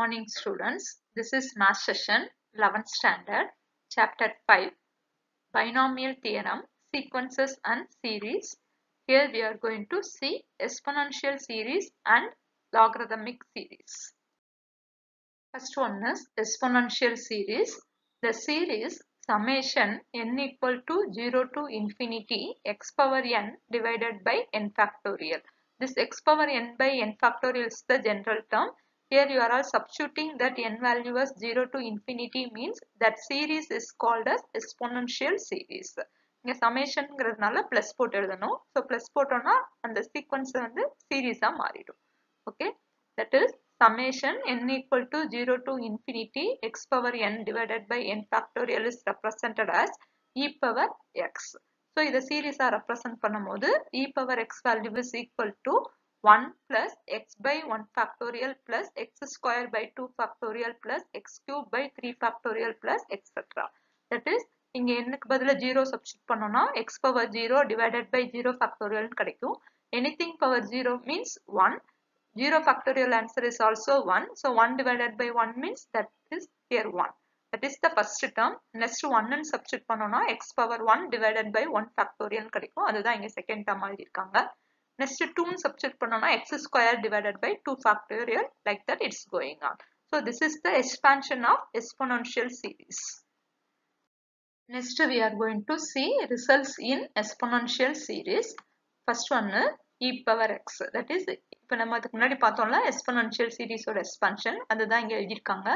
morning students. This is math session 11th standard chapter 5 binomial theorem sequences and series. Here we are going to see exponential series and logarithmic series. First one is exponential series. The series summation n equal to 0 to infinity x power n divided by n factorial. This x power n by n factorial is the general term. Here you are all substituting that n value as 0 to infinity means that series is called as exponential series. இங்க சமேஷன்ங்கிறதுனால plus போட்டு எழுதணும். So plus போட்டோம்னா அந்த sequence வந்து சீரீஸா மாறிடும். Okay, that is summation n equal to 0 to infinity x power n divided by n factorial is represented as e power x. So இதை சீரீஸா represent பண்ணும்போது e power x value is equal to 1 plus x by 1 factorial plus x square by 2 factorial plus x cube by 3 factorial plus etc. That is இங்க என்னக்கு பதிலா 0 substitute பண்ணோம்னா x power 0 divided by 0 factorial கிடைக்கும். Anything power 0 means 1. 0 factorial answer is also 1. So 1 divided by 1 means that is here 1. That is the first term. Next 1 and substitute பண்ணோம்னா x power 1 divided by 1 factorial கிடைக்கும். அதுதான் இங்க second term ஆகி இருக்காங்க. Next 2 substitute பண்ணோம்னா x square divided by 2 factorial, like that it's going on. So this is the expansion of exponential series. Next we are going to see results in exponential series. First one e power x, that is இப்போ நம்ம அதுக்கு முன்னாடி பார்த்தோம்ல exponential series ஓட expansion, அதுதான் இங்க எழுதியிருக்காங்க.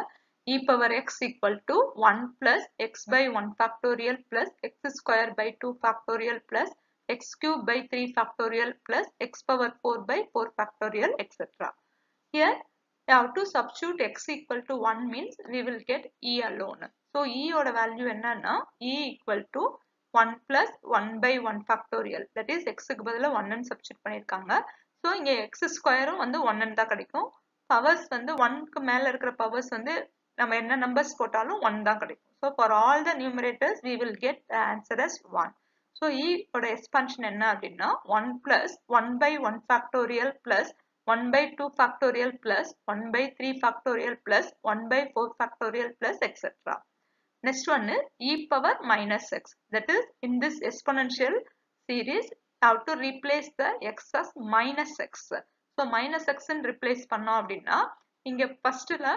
e power x equal to 1 plus x by 1 factorial plus x square by 2 factorial plus x cube by 3 factorial plus x power 4 by 4 factorial etc. Here we have to substitute x equal to 1 means we will get e alone. So e oda value என்னன்னா e equal to 1 plus 1 by 1 factorial, that is x க்கு பதிலா 1 ன்னு substitute பண்ணிருக்காங்க. So இங்க x square வந்து 1 ன்னு தான் கிடைக்கும். Powers வந்து 1 க்கு மேல இருக்கிற powers வந்து நம்ம என்ன numbers போட்டாலும் 1 தான் கிடைக்கும். So for all the numerators we will get the answer as 1. So e oda expansion என்ன அப்படின்னா 1 plus 1 by 1 factorial plus 1 by 2 factorial plus 1 by 3 factorial plus 1 by 4 factorial plus etc. Next one is e power minus x. That is in this exponential series have to replace the x as minus x. So minus x ன்னு replace பண்ணோம் அப்படின்னா இங்க firstல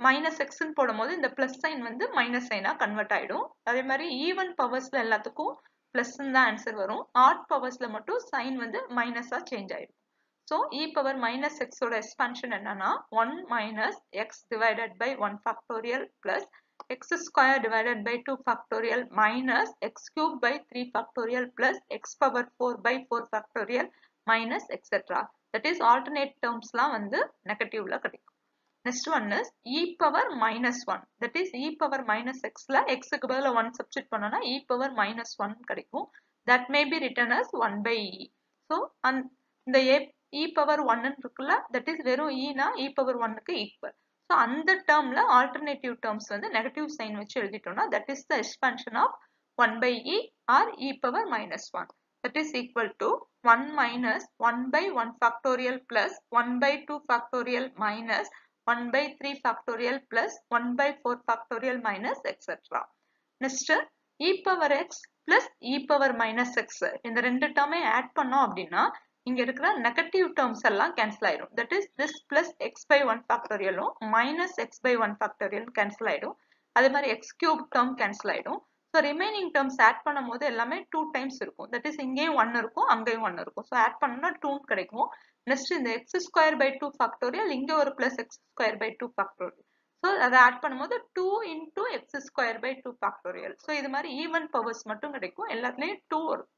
minus x ன்னு போடும்போது இந்த plus sign வந்து minus sign ஆ convert ஆயிடும். அதே மாதிரி even powersல எல்லாத்துக்கும் plus ன்னு தான் answer வரும். odd powersல மட்டும் sign வந்து minus ஆ change ஆயிடும். So e power minus x ஓட expansion என்னன்னா 1 minus x divided by 1 factorial plus x square divided by 2 factorial minus x cube by 3 factorial plus x power 4 by 4 factorial minus etc. That is alternate terms லாம் வந்து நெகட்டிவ்ல கிடைக்கும். Next one is e power minus 1. That is e power minus x ல x க்கு பதிலா 1 substitute பண்ணோம்னா e power minus 1 கிடைக்கும். That may be written as 1 by e. So இந்த e power 1 இருக்குல்ல, that is வெறும் e னா e power 1 க்கு equal. So அந்த termல alternative terms வந்து negative sign வச்சு எழுதிட்டோம்னா that is the expansion of 1 by e or e power minus 1. That is equal to 1 minus 1 by 1 factorial plus 1 by 2 factorial minus 1 by 3 factorial plus 1 by 4 factorial minus etc. Next e power x plus e power minus x இந்த ரெண்டு டேர்மே add பண்ணோம் அப்படின்னா இங்க இருக்கிற negative terms எல்லாம் cancel ஆயிடும். That is this plus x by 1 factorialம் minus x by 1 factorial cancel ஆயிடும். அதே மாதிரி x cube டேர்ம் கேன்சல் ஆயிடும். ஸோ ரிமைனிங் டேர்ம்ஸ் ஆட் பண்ணும் போது எல்லாமே 2 டைம்ஸ் இருக்கும். தட் இஸ் இங்கேயும் 1 இருக்கும், அங்கேயும் 1 இருக்கும். ஸோ ஆட் பண்ணோம்னா 2 கிடைக்கும். நெக்ஸ்ட் இந்த x square by 2 factorial இங்க ஒரு plus x square by 2 factorial. So அதை ஆட் பண்ணும்போது 2 into x square by 2 factorial. So இது மாதிரி ஈவன் பவர்ஸ் மட்டும் கிடைக்கும். எல்லாத்துலயும் 2 வரும்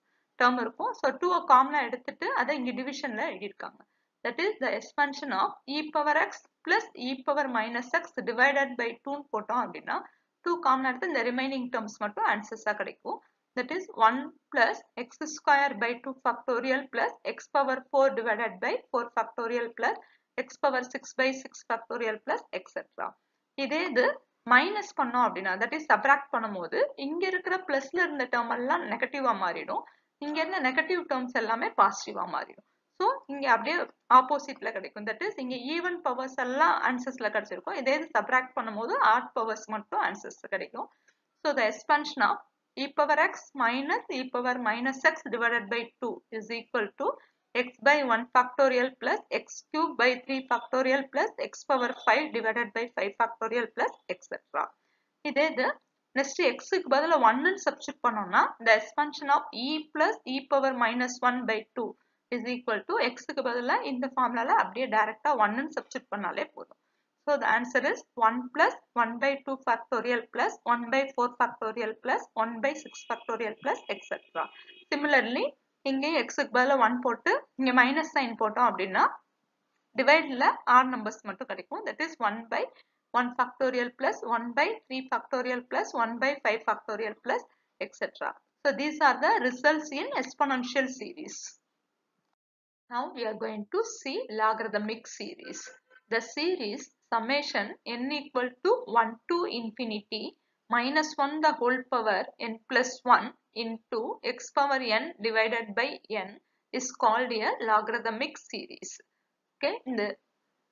term இருக்கும். So 2 காமனா எடுத்துட்டு அதை இங்க டிவிஷன்ல எழுதிருக்காங்க. That is the expansion of e power x plus e power minus x divided by 2 போட்டோம் அப்படின்னா 2 காமனா எடுத்து இந்த ரிமைனிங் டேர்ம்ஸ் மட்டும் ஆன்சர்ஸா கிடைக்கும். That is 1 plus x square by 2 factorial plus x power 4 divided by 4 factorial plus x power 6 by 6 factorial plus etc. இதே இது minus பண்ணோம் அப்படின்னா that is subtract பண்ணும்போது இங்க இருக்கிற பிளஸ்ல இருந்த டேர்ம் எல்லாம் நெகட்டிவா மாறிடும். இங்க இருந்த நெகட்டிவ் டேர்ம்ஸ் எல்லாமே பாசிட்டிவா மாறிடும். ஸோ இங்க அப்படியே ஆப்போசிட்ல கிடைக்கும். தட் இஸ் இங்க ஈவன் பவர்ஸ் எல்லாம் ஆன்சர்ஸ்ல கிடைச்சிருக்கும். இதே இது சப்ராக்ட் பண்ணும்போது ஆட் பவர்ஸ் மட்டும் ஆன்சர்ஸ் கிடைக்கும். So the expansion of e power x minus e power minus x divided by 2 is equal to x by 1 factorial plus x cube by 3 factorial plus x power 5 divided by 5 factorial plus etc. இதே இது next x க்கு பதிலா 1 ன்னு substitute பண்ணோம்னா the expansion of e plus e power minus 1 by 2 is equal to x க்கு பதிலா இந்த ஃபார்முலால அப்படியே டைரக்டா 1 ன்னு substitute பண்ணாலே போதும். So the answer is 1 plus 1 by 2 factorial plus 1 by 4 factorial plus 1 by 6 factorial plus etc. Similarly, இங்கே x க்கு பதிலா 1 போட்டு இங்க minus sign போட்டோம் அப்படின்னா divideல r numbers மட்டும் கிடைக்கும். That is 1 by 1 factorial plus 1 by 3 factorial plus 1 by 5 factorial plus etc. So these are the results in exponential series. Now we are going to see logarithmic series. The series summation n equal to 1 to infinity minus 1 the whole power n plus 1 into x power n divided by n is called a logarithmic series. Okay,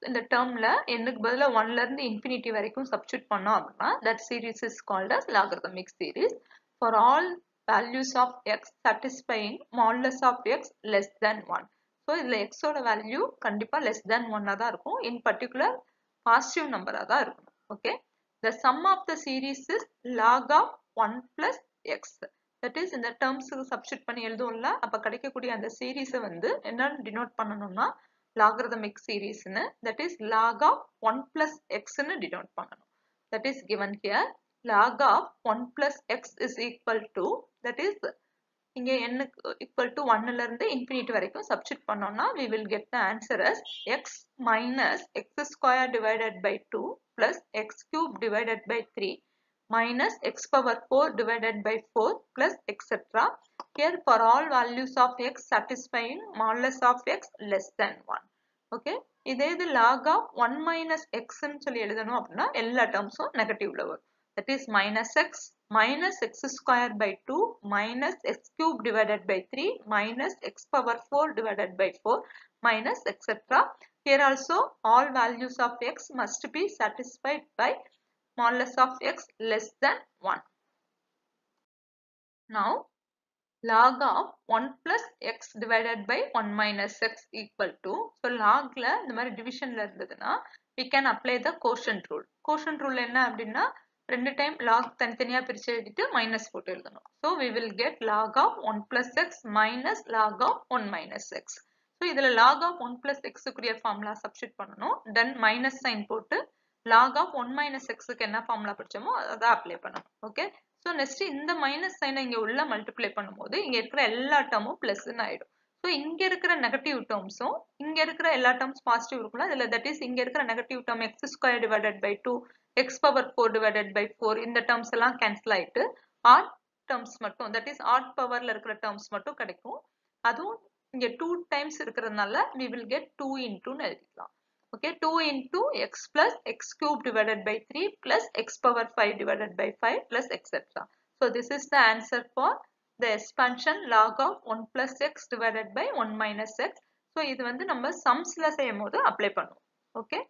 இந்த termல nக்கு பதிலா 1 ல இருந்து infinity வரைக்கும் substitute பண்ணோம் அப்படின்னா that series is called as logarithmic series for all values of x satisfying modulus of x less than 1. So இதுல x ஓட value கண்டிப்பா less than 1 தான் இருக்கும். In particular positive number தான் இருக்கும். Okay, the sum of the series is log of 1 plus x. That is இந்த terms substitute பண்ணி எழுதுவோம்ல, அப்ப கிடைக்கக்கூடிய அந்த series வந்து என்ன denote பண்ணணும்னா logarithmic series ன்னு, that is log of 1 plus x ன்னு denote பண்ணணும். That is given here. Log of 1 plus x is equal to, that is இங்க n equal to 1 ல இருந்து infinity வரைக்கும் substitute பண்ணோம்னா we will get the answer as x minus x square divided by 2 plus x cube divided by 3 minus x power 4 divided by 4 plus etc. Here for all values of x satisfying modulus of x less than 1. Okay, இதே இது log of 1 minus x ன்னு சொல்லி எழுதணும் அப்படின்னா எல்லா டேர்ம்ஸும் நெகட்டிவ்ல வரும். That is minus x square by 2 minus x cube divided by 3 minus x power 4 divided by 4 minus etc. Here also all values of x must be satisfied by modulus of x less than 1. Now log of 1 plus x divided by 1 minus x equal to, so logல இந்த மாதிரி divisionல இருந்ததுன்னா we can apply the quotient rule. Quotient rule என்ன அப்படின்னா ரெண்டு time log தனித்தனியா பிரிச்சு எழுதிட்டு minus போட்டு எழுதணும். So we will get log of 1 plus x minus log of 1 minus x. So இதுல log of 1 plus x குரிய ஃபார்முலா சப்ஸ்டிட் பண்ணணும். Then minus sign போட்டு log of 1 minus x க்கு என்ன ஃபார்முலா படிச்சோமோ அதை அப்ளை பண்ணணும். ஓகே, ஸோ நெக்ஸ்ட் இந்த minus சைனை இங்க உள்ள மல்டிப்ளை பண்ணும்போது இங்க இருக்கிற எல்லா டேர்மும் பிளஸ்ன்னு ஆயிடும். ஸோ இங்க இருக்கிற நெகட்டிவ் டேர்ம்ஸும் இங்க இருக்கிற எல்லா டேர்ம்ஸ் பாசிட்டிவ் இருக்கும்ல, இதுல தட் இஸ் இங்க இருக்கிற negative term x square divided by 2 x power 4 divided by 4 இந்த டேர்ம்ஸ் எல்லாம் கேன்சல் ஆயிட்டு ஆட் டேர்ம்ஸ் மட்டும், தட் இஸ் ஆட் பவர்ல இருக்கிற டேர்ம்ஸ் மட்டும் கிடைக்கும். அதுவும் இங்க 2 டைம்ஸ் இருக்கிறதுனால we will get 2 into ன்னு எழுதிக்கலாம். Okay, 2 into x plus x cube divided by 3 plus x power 5 divided by 5 plus etc. So this is the answer for the expansion log of 1 plus x divided by 1 minus x. So இது வந்து நம்ம sumsல செய்யும் போது apply பண்ணுவோம். Okay,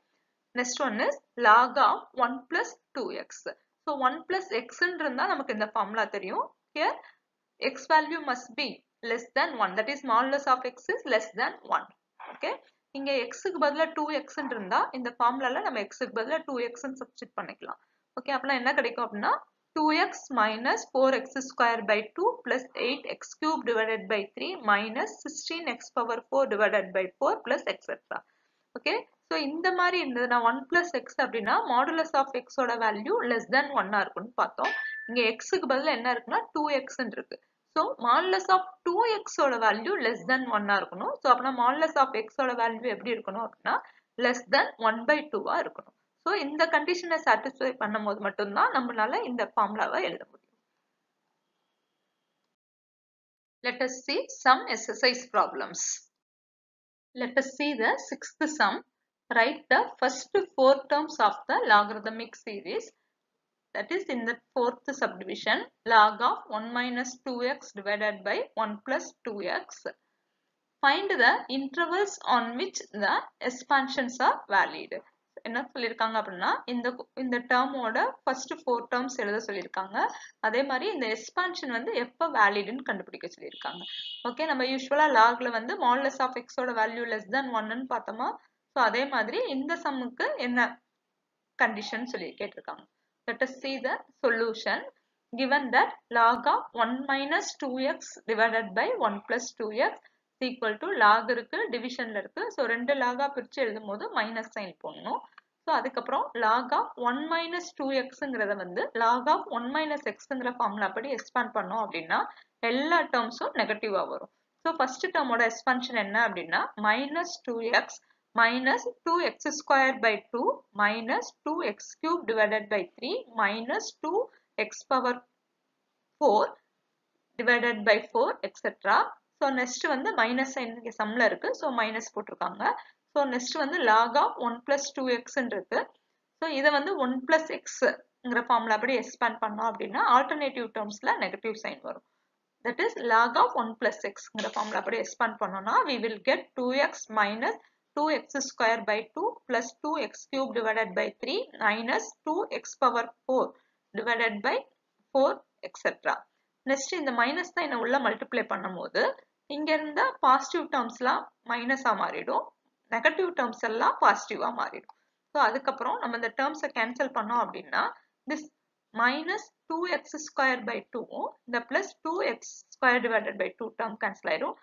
next one is log of 1 plus 2x. So 1 plus x இருந்தா நமக்கு இந்த formula தெரியும். Here x value must be less than 1, that is modulus of x is less than 1. Okay, இங்க x க்கு பதிலா 2x இருந்தா இந்த ஃபார்முலால நம்ம x க்கு பதிலா 2x ன்னு சப்ஸ்டிட் பண்ணிக்கலாம். ஓகே, அப்பனா என்ன கிடைக்கும் அப்படின்னா 2x minus 4x square by 2 plus 8x cube divided by 3 minus 16x power 4 divided by 4 plus etc. Okay, so இந்த மாதிரி இருந்ததுன்னா 1 plus x அப்படின்னா modulus of x ஓட வேல்யூ less than 1 இருக்குன்னு பார்த்தோம். இங்க x க்கு பதிலா என்ன இருக்குன்னா 2x இருக்கு. So modulus of 2x ஓட வேல்யூ less than 1 இருக்கணும். So அப்பனா modulus of x ஓட வேல்யூ எப்படி இருக்கணும் அப்படின்னா less than 1 by 2 இருக்கணும். So இந்த கண்டிஷனை சாட்டிஸ்ஃபை பண்ணும்போது மட்டும்தான் நம்மளால இந்த ஃபார்முலாவை எழுத முடியும். Let us see some exercise problems. Let us see the sixth sum. Write the first 4 terms of the logarithmic series. That is in the fourth subdivision, log of 1 minus 2x divided by 1 plus 2x. find the intervals on which the expansions are valid. என்ன சொல்லியிருக்காங்க அப்படின்னா இந்த டேர்மோட first 4 terms எழுத சொல்லியிருக்காங்க. அதே மாதிரி இந்த expansion வந்து எப்போ வேலிட்னு கண்டுபிடிக்க சொல்லியிருக்காங்க. ஓகே, நம்ம யூஸ்வலா லாக்ல வந்து மாடுலஸ் ஆஃப் எக்ஸோட வேல்யூ லெஸ் தென் 1ன்னு பார்த்தோமா. ஸோ அதே மாதிரி இந்த சம்முக்கு என்ன கண்டிஷன் சொல்லி கேட்டிருக்காங்க. Let us see the solution. Given that log of 1 minus 2x divided by 1 plus 2x equal to log இருக்கு டிவிஷன்ல இருக்கு. ஸோ ரெண்டு லாகா பிரிச்சு எழுதும் போது மைனஸ் சைன் போடணும். ஸோ அதுக்கப்புறம் log of 1 minus 2xங்கிறத வந்து log of 1 minus xங்கிற ஃபார்முலா படி எக்ஸ்பாண்ட் பண்ணோம் அப்படின்னா எல்லா டேர்ம்ஸும் நெகட்டிவா வரும். ஸோ ஃபர்ஸ்ட் டேர்மோட எக்ஸ்பான்ஷன் என்ன அப்படின்னா minus 2x minus 2x square by 2 minus 2x cube divided by 3 minus 2x power 4 divided by 4 etc. So next வந்து minus sign இங்க சம்ல இருக்கு. So minus போட்டிருக்காங்க. So next வந்து log of 1 plus 2x இருக்கு. So இதை வந்து 1 plus xங்கிற formula படி எக்ஸ்பாண்ட் பண்ணோம் அப்படின்னா ஆல்டர்னேட்டிவ் டேர்ம்ஸ்ல நெகட்டிவ் சைன் வரும். That is log of 1 plus xங்கிற ஃபார்முலா படி எக்ஸ்பாண்ட் பண்ணோம்னா we will get 2x minus 2x square by 2 plus 2x cube divided by 3 minus 2x power 4 divided by 4 etc. Next இந்த minus சைனை உள்ள multiply பண்ணும்போது இங்க இருந்த பாசிட்டிவ் டேர்ம்ஸ்லாம் மைனஸா மாறிடும், நெகட்டிவ் டேர்ம்ஸ் எல்லாம் பாசிட்டிவா மாறிடும். ஸோ அதுக்கப்புறம் நம்ம இந்த டேர்ம்ஸை கேன்சல் பண்ணோம் அப்படின்னா this minus 2x square by 2 இந்த plus 2x square divided by 2 term cancel ஆயிடும்.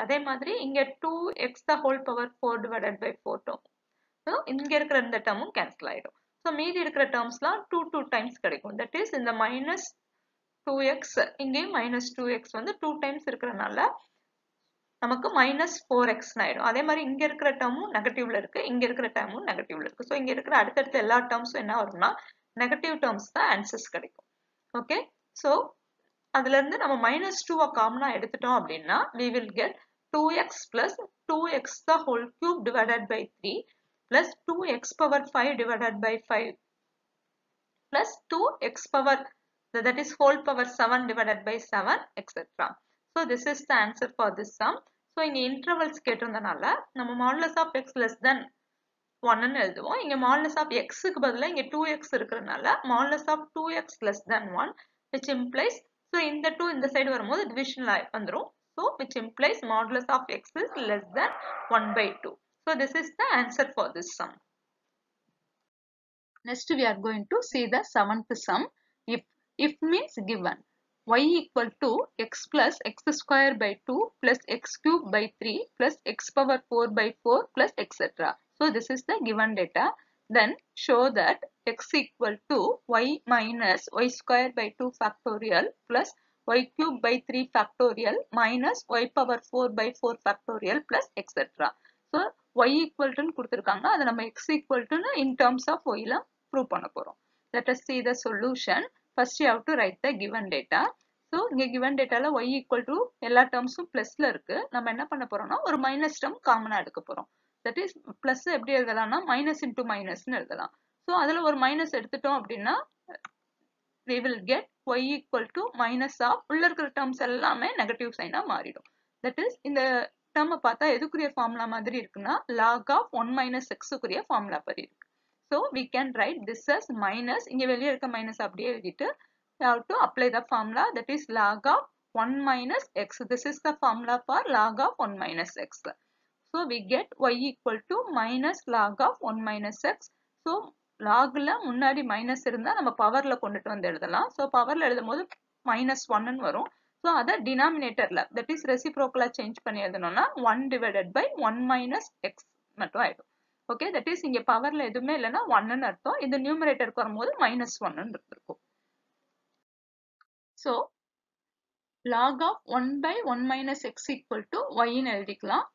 அதே மாதிரி இங்க 2x the whole power 4 divided by 4 term. So இங்க இருக்கிற இந்த டேர்மும் கேன்சல் ஆயிடும். ஸோ மீதி இருக்கிற டேர்ம்ஸ்லாம் 2 டைம்ஸ் கிடைக்கும். தட் இஸ் இந்த மைனஸ் 2x இங்கேயும் மைனஸ் 2x வந்து 2 டைம்ஸ் இருக்கிறதுனால நமக்கு மைனஸ் 4x ஆயிடும். அதே மாதிரி இங்க இருக்கிற டேர்மும் நெகட்டிவ்ல இருக்கு, இங்க இருக்கிற டேர்மும் நெகட்டிவ்ல இருக்கு. ஸோ இங்க இருக்கிற அடுத்தடுத்த எல்லா டேர்ம்ஸும் என்ன வரும்னா நெகட்டிவ் டேர்ம்ஸ் தான் ஆன்சர்ஸ் கிடைக்கும். ஓகே, ஸோ அதுல இருந்து நம்ம மைனஸ் 2 காமனா எடுத்துட்டோம் அப்படின்னா we will get 2x plus 2x the whole cube divided by 3 plus 2x power 5 divided by 5 plus 2x power that is whole power 7 divided by 7 etc. So this is the answer for this sum. So இங்க intervals கேட்டிருந்தனால நம்ம modulus of x less than 1ன்னு எழுதுவோம். இங்க modulus of xக்கு பதிலா இங்க 2x இருக்கிறதுனால modulus of 2x less than 1 which implies so இந்த 2 இந்த side வரும்போது division வந்துரும். So which implies modulus of x is less than 1 by 2. So this is the answer for this sum. Next we are going to see the seventh sum. If means given y equal to x plus x square by 2 plus x cube by 3 plus x power 4 by 4 plus etc. So this is the given data. Then show that x equal to y minus y square by 2 factorial plus y cube by 3 factorial minus y power 4 by 4 factorial plus etc. So y equal to கொடுத்திருக்காங்க, அதை நம்ம x equal to in terms of y ல prove பண்ண போறோம். Let us see the solution. First you have to write the given data. So இங்க given dataல y equal to எல்லா termsம் plusல இருக்கு. நம்ம என்ன பண்ண போறோம்னா ஒரு மைனஸ் term காமனா எடுக்க போறோம். That is plus எப்படி எழுதலாம்னா minus into minus ன்னு எழுதலாம். So அதுல ஒரு மைனஸ் எடுத்துட்டோம் அப்படின்னா we will get y equal to minus of உள்ள இருக்கிற terms எல்லாமே நெகட்டிவ் சைனா மாறிடும். That is இந்த term பார்த்தா எதுக்குரிய ஃபார்முலா மாதிரி இருக்குன்னா log of 1 minus x குரிய ஃபார்முலா படி இருக்கு. So we can write this as minus, இங்க வெளியே இருக்க minus அப்படியே எழுதிட்டு we have to apply the formula, that is log of 1 minus x. This is the formula for log of 1 minus x. So we get y equal to minus log of 1 minus x. So logல முன்னாடி minus இருந்தா நம்ம பவர்ல கொண்டுட்டு வந்து எழுதலாம். So பவர்ல எழுதும் போது minus 1 வரும். So அதை denominatorல that is reciprocal change பண்ணி எழுதணும்னா 1 divided by 1 minus x மட்டும் ஆயிடும். Okay, that is இங்க பவர்ல எதுவுமே இல்லைன்னா 1ன்னு அர்த்தம். இது நியூமரேட்டருக்கு வரும்போது மைனஸ் 1ன்னு இருக்கும். So log of 1 by 1 minus x equal to y ன்னு எழுதிக்கலாம்.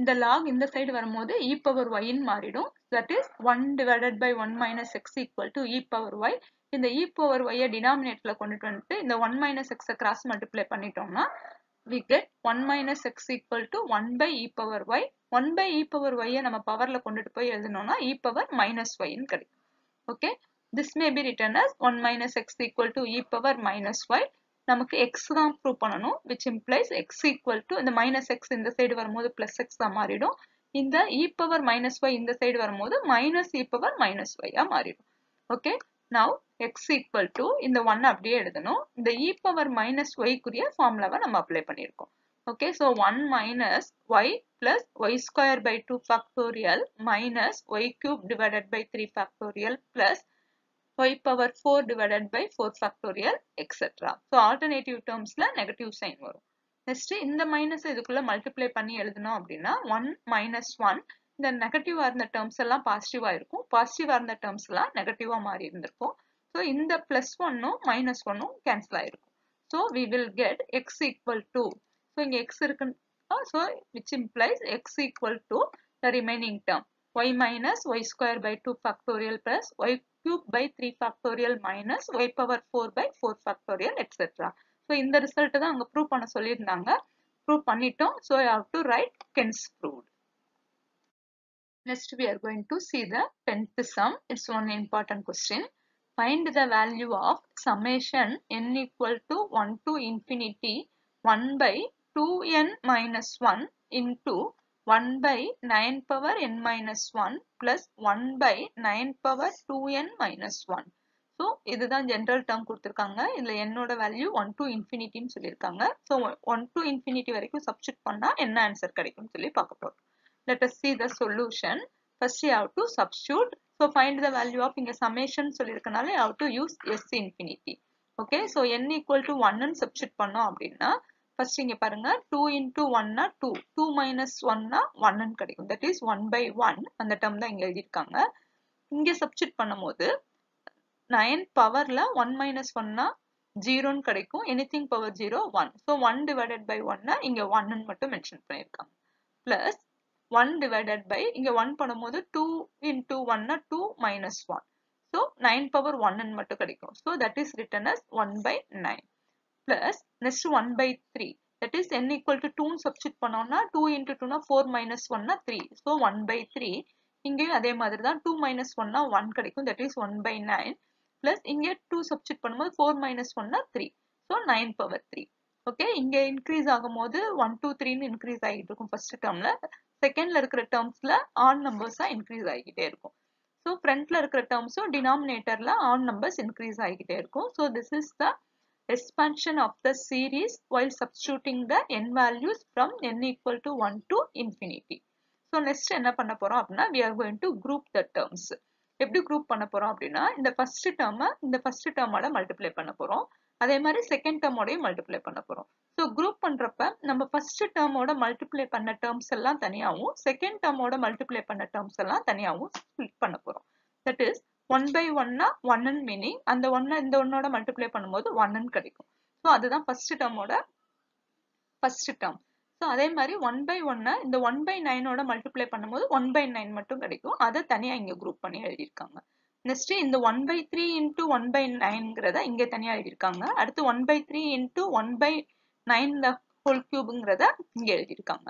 இந்த log இந்த சைடு வரும்போது e power y ன்னு மாறிடும். That is 1 divided by 1 minus x equal to e power y. இந்த e power y டினாமினேட்டர்ல கொண்டுட்டு வந்துட்டு இந்த 1 minus x கிராஸ் மல்டிப்ளை பண்ணிட்டோம்னா we get 1 minus x equal to 1 by e power y. 1 by e power y நம்ம பவர்ல கொண்டுட்டு போய் எழுதணும்னா e power minus y ன்னு கிடைக்கும். Okay, this may be written as 1 minus x equal to e power minus y. நமக்கு x தான் prove பண்ணணும், which implies x equal to இந்த minus x இந்த சைடு வரும்போது plus x தான் மாறிடும், இந்த e power minus y இந்த சைடு வரும்போது minus e power minus y மாறிடும். Okay, now x equal to இந்த 1 அப்படியே எழுதணும், இந்த e power minus y குரிய ஃபார்முலாவை நம்ம அப்ளை பண்ணியிருக்கோம். Okay, so 1 minus y plus y square by 2 factorial minus y cube divided by 3 factorial plus y power 4 divided by 4 factorial etc. So alternative termsல negative sign வரும். Next இந்த minus இதுக்குள்ள multiply பண்ணி எழுதணும் அப்படின்னா 1 minus 1 இந்த negative இருந்த terms எல்லாம் positive இருக்கும், positive இருந்த terms எல்லாம் negative மாறி இருந்திருக்கும். So இந்த plus 1 minus 1 cancel ஆயிருக்கும். So we will get x equal to, so இங்க x இருக்குன்னு, so which implies x equal to the remaining term y minus y square by 2 factorial plus y cube by 3 factorial minus y power 4 by 4 factorial etc. So இந்த result தான் அங்க prove பண்ண சொல்லியிருந்தாங்க, prove பண்ணிட்டோம். So I have to write hence proved. Next we are going to see the 10th sum. It's one important question. Find the value of summation n equal to 1 to infinity 1 by 2n minus 1 into 1 by 9 power n minus 1 plus 1 by 9 power 2n minus 1. So இதுதான் general term கொடுத்திருக்காங்க, இதுல n ஓட value 1 to infinity ன்னு சொல்லியிருக்காங்க. So 1 to infinity வரைக்கும் substitute பண்ணா என்ன answer கிடைக்கும்னு சொல்லி பார்க்க போறோம். Let us see the solution. First you have to substitute. So find the value of இங்க summation சொல்லியிருக்கனால you have to use s infinity. Okay, so n equal to 1 ன்னு substitute பண்ணோம் அப்படின்னா first இங்க பாருங்க 2 into 1 னா 2, 2 minus 1 னா 1 ன்னு கிடைக்கும், that is 1 by 1 அந்த term தான் இங்க எழுதியிருக்காங்க. இங்க substitute பண்ணும்போது 9 பவர்ல 1 minus 1 னா 0 ன்னு கிடைக்கும், anything power 0 1, so 1 divided by 1 னா இங்க 1 ன்னு மட்டும் mention பண்ணியிருக்காங்க, plus 1 divided by இங்க 1 பண்ணும்போது 2 into 1 னா 2 minus 1, so 9 power 1 ன்னு மட்டும் கிடைக்கும், so that is written as 1 by 9 plus next 1 by 3, that is n equal to 2 substitute பண்ணோம்னா 2 into 2 னா 4 minus 1 னா 3, so 1 by 3, இங்கேயும் அதே மாதிரி தான் 2 minus 1 னா 1 கிடைக்கும், that is 1 by 9 plus இங்க 2 substitute பண்ணும்போது 4 minus 1 னா 3, so 9 power 3. ஓகே, இங்க இன்க்ரீஸ் ஆகும்போது 1 2 3 ன்னு இன்க்ரீஸ் ஆகிட்டு இருக்கும் ஃபர்ஸ்ட் டேர்ம்ல, செகண்ட்ல இருக்கிற டேர்ம்ஸ்ல ஆட் நம்பர்ஸா இன்க்ரீஸ் ஆகிட்டே இருக்கும். ஸோ ஃப்ரண்ட்ல இருக்கிற டேர்ம்ஸும் டினாமினேட்டர்ல ஆட் நம்பர்ஸ் இன்க்ரீஸ் ஆகிட்டே இருக்கும். So this is the expansion of the series while substituting the n values from n equal to 1 to infinity. So next என்ன பண்ண போறோம் அப்படின்னா we are going to group the terms. எப்படி group பண்ண போறோம் அப்படின்னா இந்த first term இந்த first term ஓட multiply பண்ண போறோம், அதே மாதிரி second term ஓடையும் multiply பண்ண போறோம். So group பண்றப்ப நம்ம first term ஓட multiply பண்ண terms எல்லாம் தனியாவும் second term ஓட multiply பண்ண terms எல்லாம் தனியாவும் split பண்ண போறோம். That is 1 by 1 னா 1 ன்னு மீனிங் அந்த 1 இந்த 1 ஓட மல்டிப்ளை பண்ணும்போது 1 ன்னு கிடைக்கும். ஸோ அதுதான் ஃபர்ஸ்ட் டேர்மோட ஃபர்ஸ்ட் டேர்ம். ஸோ அதே மாதிரி 1 by 1 இந்த 1 by 9 ஓட மல்டிப்ளை பண்ணும்போது 1 by 9 மட்டும் கிடைக்கும், அதை தனியா இங்க குரூப் பண்ணி எழுதியிருக்காங்க. நெக்ஸ்ட் இந்த 1 by 3 into 1 by 9ங்கிறத இங்க தனியா எழுதியிருக்காங்க. அடுத்து 1 by 3 into 1 by 9 the whole cubeங்கிறத இங்க எழுதியிருக்காங்க.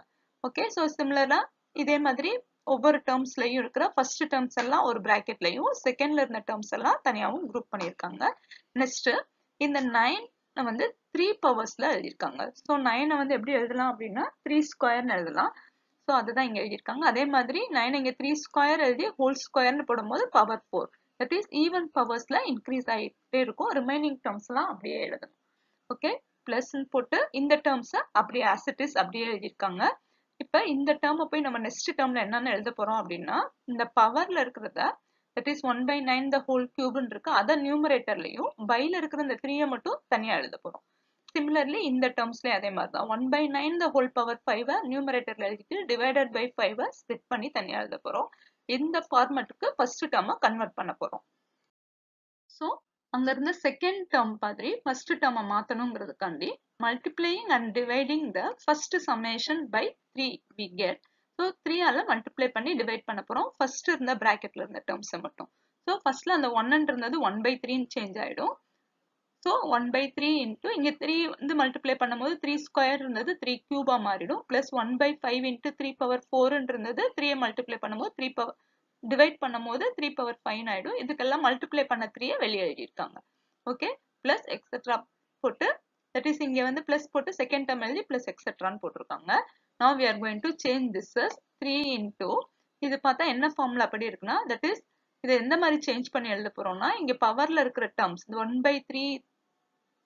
ஓகே, ஸோ சிமிலரா இதே மாதிரி ஒவ்வொரு டேர்ம்ஸ்லயும் இருக்கிற ஃபர்ஸ்ட் டேர்ம்ஸ் எல்லாம் ஒரு பிராக்கெட்லயும் செகண்ட்ல இருந்த டேர்ம்ஸ் எல்லாம் தனியாவும் குரூப் பண்ணியிருக்காங்க. நெக்ஸ்ட் இந்த 9 வந்து 3 பவர்ஸ்ல எழுதியிருக்காங்க. ஸோ 9 வந்து எப்படி எழுதலாம் அப்படின்னா 3 ஸ்கொயர்னு எழுதலாம். ஸோ அதுதான் இங்க எழுதியிருக்காங்க. அதே மாதிரி 9 இங்க 3 ஸ்கொயர் எழுதி ஹோல் ஸ்கொயர்னு போடும்போது பவர் 4, தட் இஸ் ஈவன் பவர்ஸ்ல இன்க்ரீஸ் ஆகிட்டே இருக்கும், ரிமைனிங் டேர்ம்ஸ் எல்லாம் அப்படியே எழுதணும். ஓகே, பிளஸ் போட்டு இந்த டேர்ம்ஸை அப்படியே as it is அப்படியே எழுதியிருக்காங்க. இப்ப இந்த டேர்மை போய் நம்ம நெக்ஸ்ட் டேர்ம்ல என்னன்னு எழுத போறோம் அப்படின்னா இந்த பவர்ல இருக்கிறத that is 1 by 9 the whole cube இருக்கு, அதை நியூமரேட்டர்லயும் பைல இருக்கிற இந்த 3 மட்டும் தனியா எழுத போறோம். சிமிலர்லி இந்த டேர்ம்ஸ்லயும் அதே மாதிரி தான் 1 by 9 the whole power 5 நியூமரேட்டர்ல எழுதிட்டு டிவைடட் பை 5 ஸ்ப்ளிட் பண்ணி தனியா எழுத போறோம். இந்த ஃபார்மேட்டுக்கு ஃபர்ஸ்ட் டேர்மை கன்வெர்ட் பண்ண போறோம். ஸோ அங்க இருந்து செகண்ட் டேர்ம் மாதிரி ஃபர்ஸ்ட் டேர்மை மாத்தணுங்கிறதுக்காண்டி multiplying and dividing the first summation by 3 we get. So 3 ஆல மல்டிப்ளை பண்ணி டிவைட் பண்ண போறோம் ஃபர்ஸ்ட் இருந்த பிராக்கெட்ல இருந்த டேர்ம்ஸ் மட்டும். ஸோ ஃபர்ஸ்ட்ல அந்த 1 இருந்தது 1 by 3 சேஞ்ச் ஆயிடும். ஸோ 1 by 3 இன்ட்டு இங்க 3 வந்து மல்டிப்ளை பண்ணும்போது 3 ஸ்கொயர் இருந்தது 3 கியூபா மாறிடும், பிளஸ் 1 by 5 இன்ட்டு 3 பவர் 4 இருந்தது 3 மல்டிப்ளை பண்ணும்போது 3 பவர் டிவைட் பண்ணும்போது 3 பவர் 5 ஆயிடும். இதுக்கெல்லாம் மல்டிப்ளை பண்ண 3 வெளியே எழுதியிருக்காங்க. ஓகே, பிளஸ் எக்ஸெட்ரா போட்டு that is இங்க வந்து plus போட்டு second term எழுதி plus etc ன்னு போட்டிருக்காங்க. Now we are going to change this as 3 into இது பார்த்தா என்ன ஃபார்முலா அப்படி இருக்குன்னா that is இதை எந்த மாதிரி சேஞ்ச் பண்ணி எழுத போறோம்னா இங்க பவர்ல இருக்கிற டேர்ம்ஸ் 1/3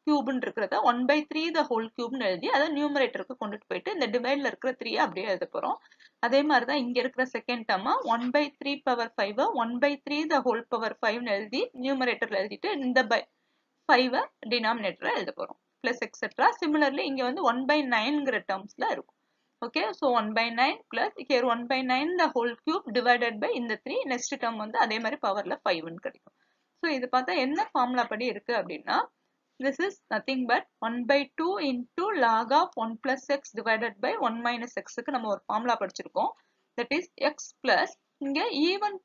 கியூப்னு இருக்கிறத 1/3 the whole cube எழுதி அதை நியூமரேட்டருக்கு கொண்டுட்டு போயிட்டு இந்த டிவைட்ல இருக்கிற 3 அப்படியே எழுத போறோம். அதே மாதிரி தான் இங்க இருக்கிற second term 1/3 power 5 1/3 the whole power 5 எழுதி நியூமரேட்டர்ல எழுதிட்டு இந்த 5 டினாமினேட்டர்ல எழுத போறோம். Plus etcetera. சிமிலர்லி இங்க வந்து 1/9ங்கிற டேர்ம்ஸ்ல இருக்கும். Okay, so 1/9 plus here 1/9 the whole cube divided by இந்த 3 நெக்ஸ்ட் டேர்ம் வந்து அதே மாதிரி பவர்ல 5ன்னு கிடைக்கும். ஸோ இது பார்த்தா என்ன ஃபார்முலா படி இருக்கு அப்படின்னா this is nothing but 1/2 into log of 1 plus x divided by 1 minus x க்கு நம்ம ஒரு ஃபார்முலா படிச்சிருக்கோம். that is x plus இங்க ஈவன்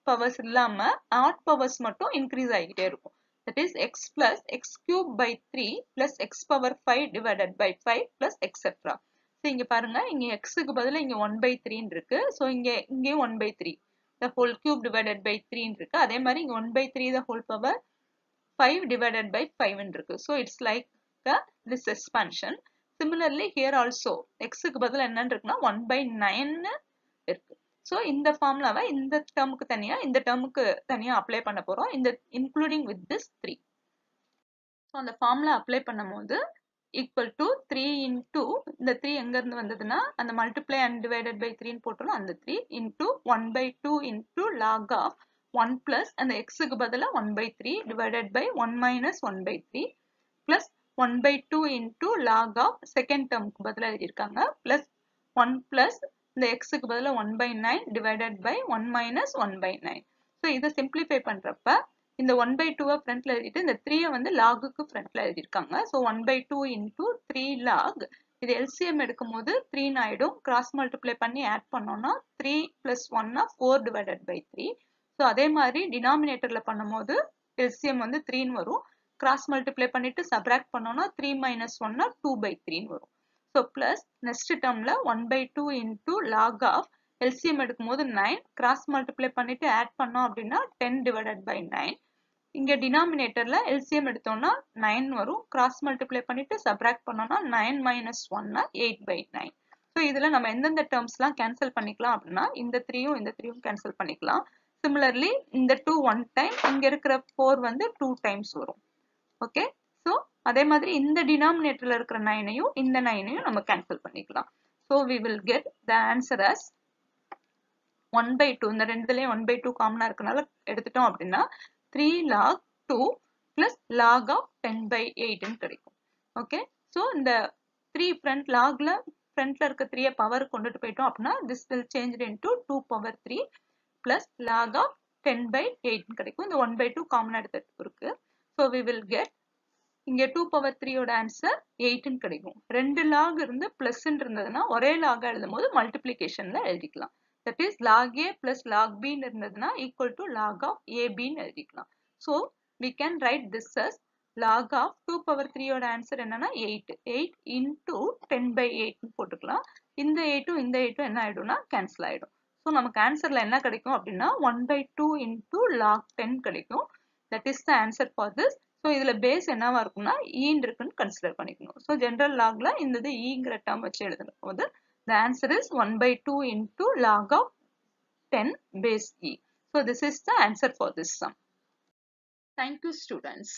பவர்ஸ் இல்லாம ஆட் பவர்ஸ் மட்டும் இன்க்ரீஸ் ஆகிட்டே இருக்கும். that is x plus x cube by 3 plus x power 5 divided by 5 plus etc. so இங்க பாருங்க இங்க x க்கு பதிலா இங்க 1/3 இருக்கு. so இங்கேயும் 1/3 the whole cube divided by 3 இருக்கு. அதே மாதிரி இங்க 1/3 the whole power 5 divided by 5 இருக்கு. so it's like this expansion. similarly here also x க்கு பதிலா என்னன்னு இருக்குன்னா 1/9 இருக்கு. so இந்த ஃபார்முலாவை இந்த டேர்முக்கு தனியா இந்த டேர்முக்கு தனியா அப்ளை பண்ண போறோம். இந்த இன்க்ளூடிங் வித் திஸ் 3. so அந்த ஃபார்முலா அப்ளை பண்ணும்போது equal to 3 into இந்த 3 எங்க இருந்து வந்ததுன்னா அந்த multiply and divided by 3 ன்னு போட்டோம். அந்த 3 into 1/2 into log of 1 plus அந்த x க்கு பதிலா 1/3 divided by 1 minus 1/3 plus 1/2 into log of second term க்கு பதிலா எழுதியிருக்காங்க plus 1 plus இந்த x க்கு பதிலா 1/9 divided by 1 minus 1/9. so இதை simplify பண்றப்ப இந்த 1/2 ஃப்ரண்ட்ல எழுதிட்டு இந்த 3 வந்து லாகுக்கு ஃப்ரண்ட்ல எழுதியிருக்காங்க. so 1/2 into 3 log இது LCM எடுக்கும்போது 3 ஆயிடும். கிராஸ் மல்டிப்ளை பண்ணி ஆட் பண்ணோம்னா 3 plus 1 4 divided by 3. so அதே மாதிரி டினாமினேட்டர்ல பண்ணும்போது LCM வந்து 3 வரும். கிராஸ் மல்டிப்ளை பண்ணிட்டு சப்ராக்ட் பண்ணோம்னா 3 minus 1 2/3 வரும். so plus நெக்ஸ்ட் டேர்ம்ல 1/2 into log of LCM எடுக்கும்போது 9 கிராஸ் மல்டிப்ளை பண்ணிட்டு ஆட் பண்ணோம் அப்படின்னா 10 divided by 9. இங்க டினாமினேட்டர்ல LCM எடுத்தோம்னா 9 வரும். கிராஸ் மல்டிப்ளை பண்ணிட்டு சப்ராக்ட் பண்ணோம்னா 9 minus 1 8/9. so இதுல நம்ம எந்தெந்த டேர்ம்ஸ்லாம் கேன்சல் பண்ணிக்கலாம் அப்படின்னா இந்த 3யும் இந்த 3யும் கேன்சல் பண்ணிக்கலாம். சிமிலர்லி இந்த 2 1 டைம் இங்க இருக்கிற 4 வந்து 2 டைம்ஸ் வரும். ஓகே, so அதே மாதிரி இந்த டினாமினேட்டர்ல இருக்கிற 9ஐயும் இந்த 9ஐயும் நம்ம கேன்சல் பண்ணிக்கலாம். so we will get the answer as 1/2. இந்த ரெண்டுலயும் 1/2 காமனா இருக்கனால எடுத்துட்டோம் அப்படின்னா 3 log 2 plus log of 10/8 ன்னு கிடைக்கும். ஓகே, so இந்த 3 ஃப்ரண்ட்ல இருக்க 3 பவர் கொண்டுட்டு போயிட்டோம் அப்படின்னா this will change into 2 power 3 plus log of 10/8 ன்னு கிடைக்கும். இந்த 1/2 காமனா எடுத்துட்டு இருக்கு. so we will get இங்க 2 power 3 ஓட ஆன்சர் 8 ன்னு கிடைக்கும். ரெண்டு log இருந்து பிளஸ் இருந்ததுன்னா ஒரே log எழுதும் போது மல்டிப்ளிகேஷன்ல எழுதிக்கலாம். that is log a plus log b இருந்ததுன்னா equal to log of ab ன்னு எழுதிக்கலாம். so we can write this as log of 2 power 3 ஓட ஆன்சர் என்னன்னா 8 into 10/8 ன்னு போட்டுக்கலாம். இந்த 8ம் இந்த 8ம் என்ன ஆயிடும்னா கேன்சல் ஆயிடும். so நமக்கு ஆன்சர்ல என்ன கிடைக்கும் அப்படின்னா 1/2 into log 10 கிடைக்கும். that is the answer for this. so இதுல பேஸ் என்னவா இருக்கும்னா ன்னு இருக்குன்னு கன்சிடர் பண்ணிக்கணும். so ஜெனரல் லாக்ல இந்த ங்கிற டேர்ம் வச்சு எழுதும் போது the answer is 1/2 into log of 10 base e. so this is the answer for this sum. Thank you students.